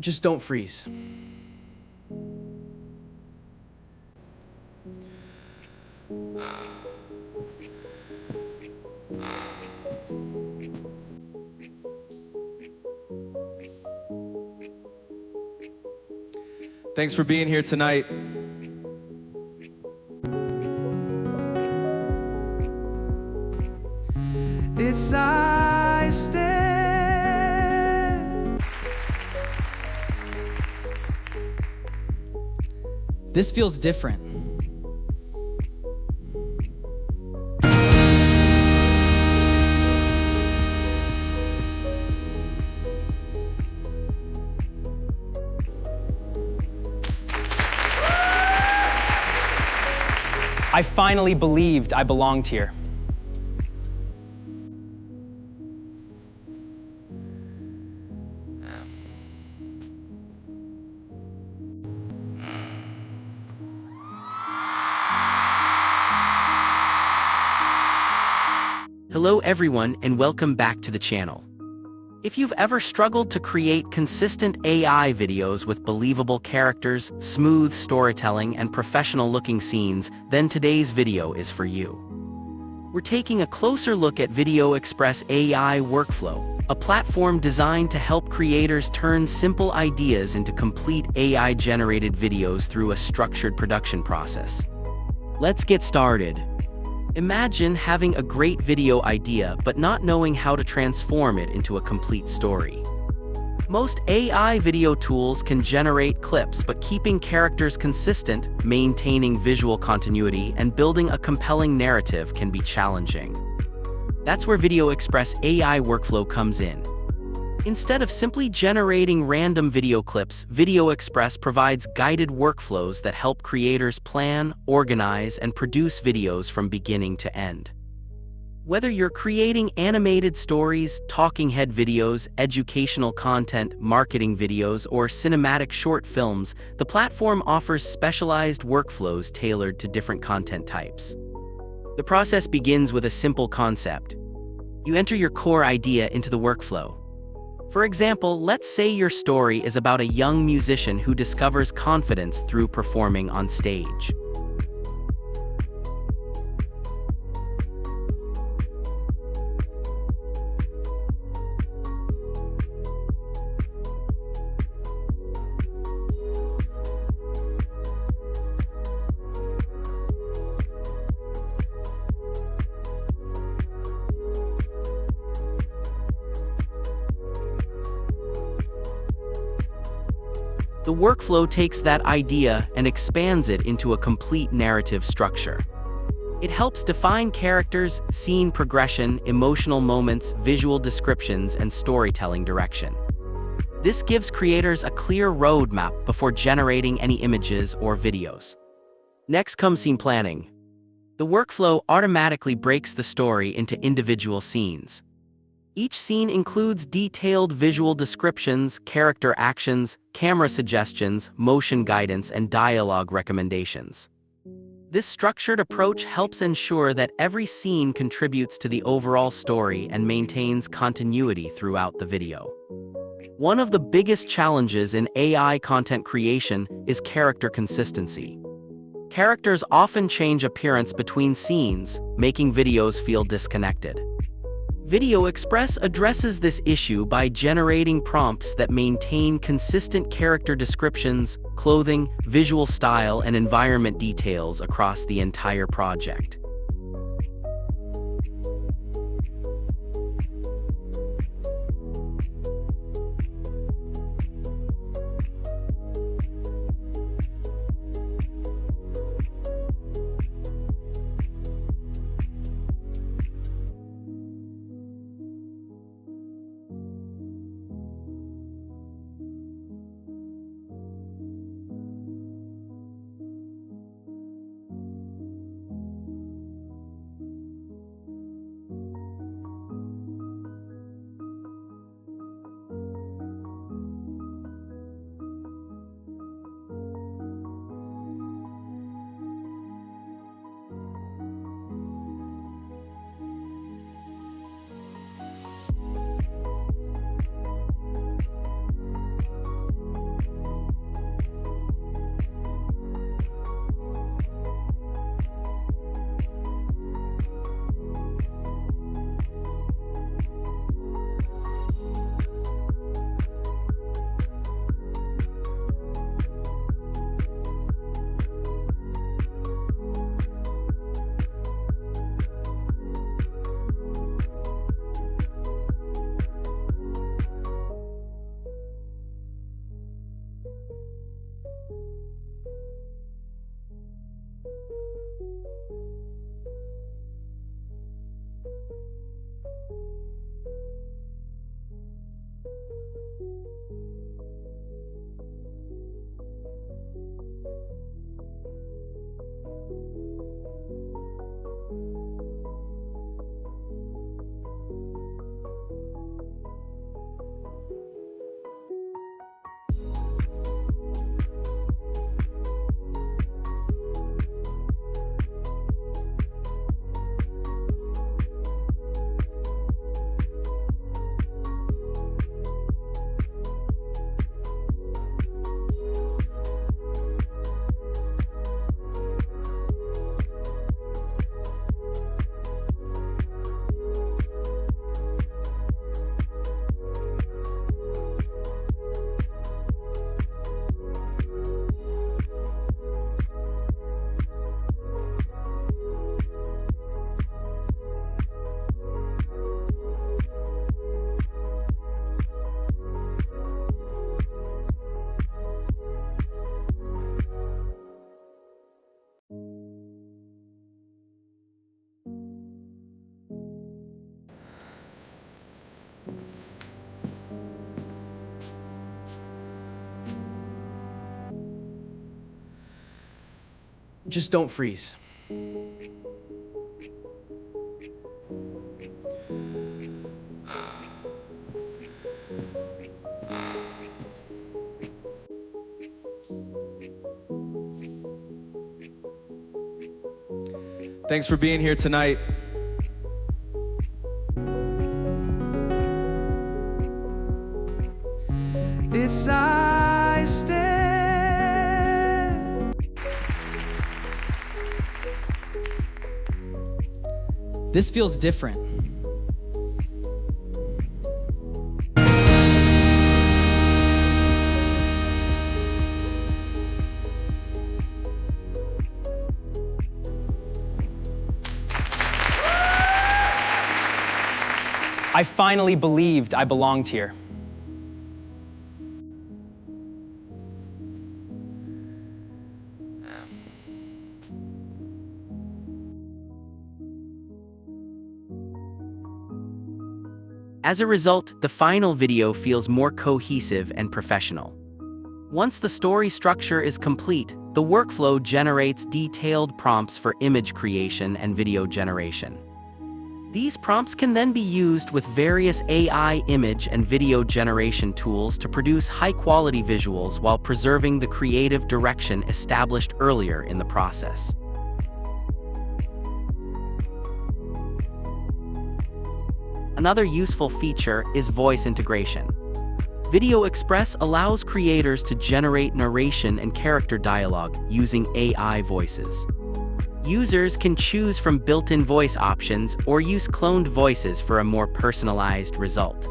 Just don't freeze. Thanks for being here tonight. It's I stand. This feels different. I finally believed I belonged here. Hello everyone and welcome back to the channel. If you've ever struggled to create consistent AI videos with believable characters, smooth storytelling, and professional-looking scenes, then today's video is for you. We're taking a closer look at VideoExpress AI Workflow, a platform designed to help creators turn simple ideas into complete AI-generated videos through a structured production process. Let's get started. Imagine having a great video idea but not knowing how to transform it into a complete story. Most AI video tools can generate clips, but keeping characters consistent, maintaining visual continuity, and building a compelling narrative can be challenging. That's where VideoExpress AI Workflow comes in. Instead of simply generating random video clips, VideoExpress provides guided workflows that help creators plan, organize, and produce videos from beginning to end. Whether you're creating animated stories, talking head videos, educational content, marketing videos, or cinematic short films, the platform offers specialized workflows tailored to different content types. The process begins with a simple concept. You enter your core idea into the workflow. For example, let's say your story is about a young musician who discovers confidence through performing on stage. The workflow takes that idea and expands it into a complete narrative structure. It helps define characters, scene progression, emotional moments, visual descriptions, and storytelling direction. This gives creators a clear roadmap before generating any images or videos. Next comes scene planning. The workflow automatically breaks the story into individual scenes. Each scene includes detailed visual descriptions, character actions, camera suggestions, motion guidance, and dialogue recommendations. This structured approach helps ensure that every scene contributes to the overall story and maintains continuity throughout the video. One of the biggest challenges in AI content creation is character consistency. Characters often change appearance between scenes, making videos feel disconnected. VideoExpress addresses this issue by generating prompts that maintain consistent character descriptions, clothing, visual style, and environment details across the entire project. Just don't freeze. Thanks for being here tonight. It's I stand. This feels different. I finally believed I belonged here. As a result, the final video feels more cohesive and professional. Once the story structure is complete, the workflow generates detailed prompts for image creation and video generation. These prompts can then be used with various AI image and video generation tools to produce high-quality visuals while preserving the creative direction established earlier in the process. Another useful feature is voice integration. VideoExpress allows creators to generate narration and character dialogue using AI voices. Users can choose from built-in voice options or use cloned voices for a more personalized result.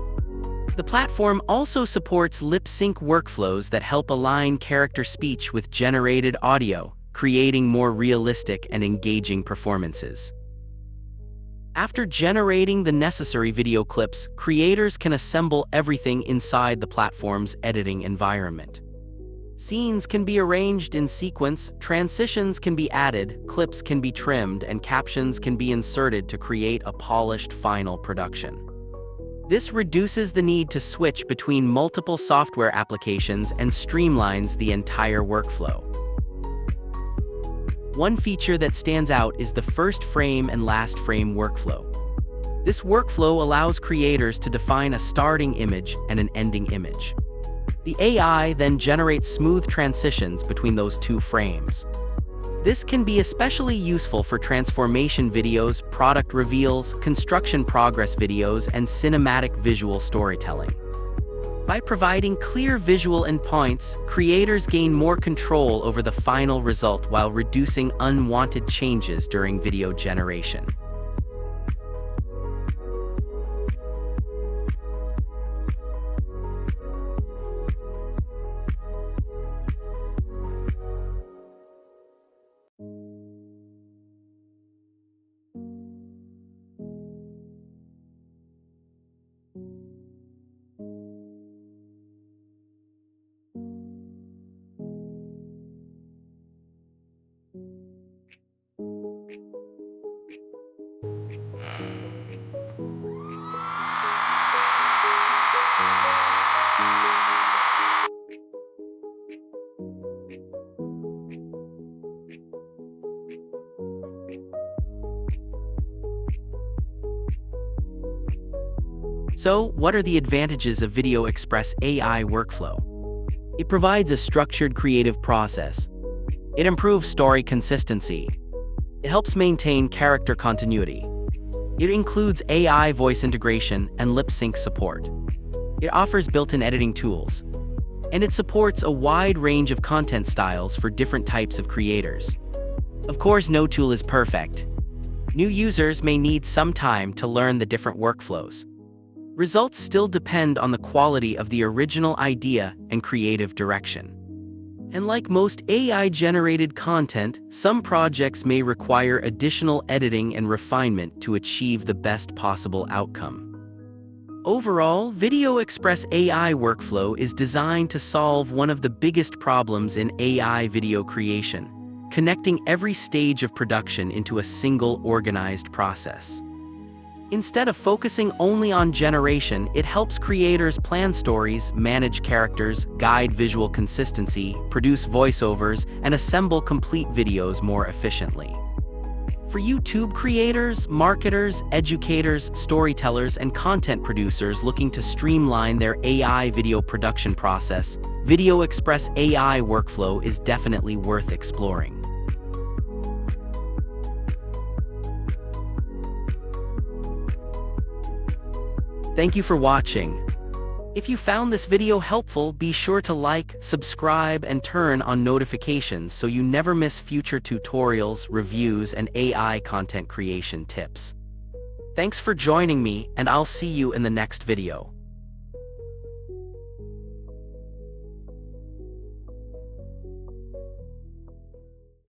The platform also supports lip-sync workflows that help align character speech with generated audio, creating more realistic and engaging performances. After generating the necessary video clips, creators can assemble everything inside the platform's editing environment. Scenes can be arranged in sequence, transitions can be added, clips can be trimmed, and captions can be inserted to create a polished final production. This reduces the need to switch between multiple software applications and streamlines the entire workflow. One feature that stands out is the first frame and last frame workflow. This workflow allows creators to define a starting image and an ending image. The AI then generates smooth transitions between those two frames. This can be especially useful for transformation videos, product reveals, construction progress videos, and cinematic visual storytelling. By providing clear visual endpoints, creators gain more control over the final result while reducing unwanted changes during video generation. So, what are the advantages of VideoExpress AI Workflow? It provides a structured creative process. It improves story consistency. It helps maintain character continuity. It includes AI voice integration and lip-sync support. It offers built-in editing tools. And it supports a wide range of content styles for different types of creators. Of course, no tool is perfect. New users may need some time to learn the different workflows. Results still depend on the quality of the original idea and creative direction. And like most AI-generated content, some projects may require additional editing and refinement to achieve the best possible outcome. Overall, VideoExpress AI Workflow is designed to solve one of the biggest problems in AI video creation, connecting every stage of production into a single organized process. Instead of focusing only on generation, it helps creators plan stories, manage characters, guide visual consistency, produce voiceovers, and assemble complete videos more efficiently. For YouTube creators, marketers, educators, storytellers, and content producers looking to streamline their AI video production process, VideoExpress AI Workflow is definitely worth exploring. Thank you for watching. If you found this video helpful, be sure to like, subscribe, and turn on notifications so you never miss future tutorials, reviews, and AI content creation tips. Thanks for joining me, and I'll see you in the next video.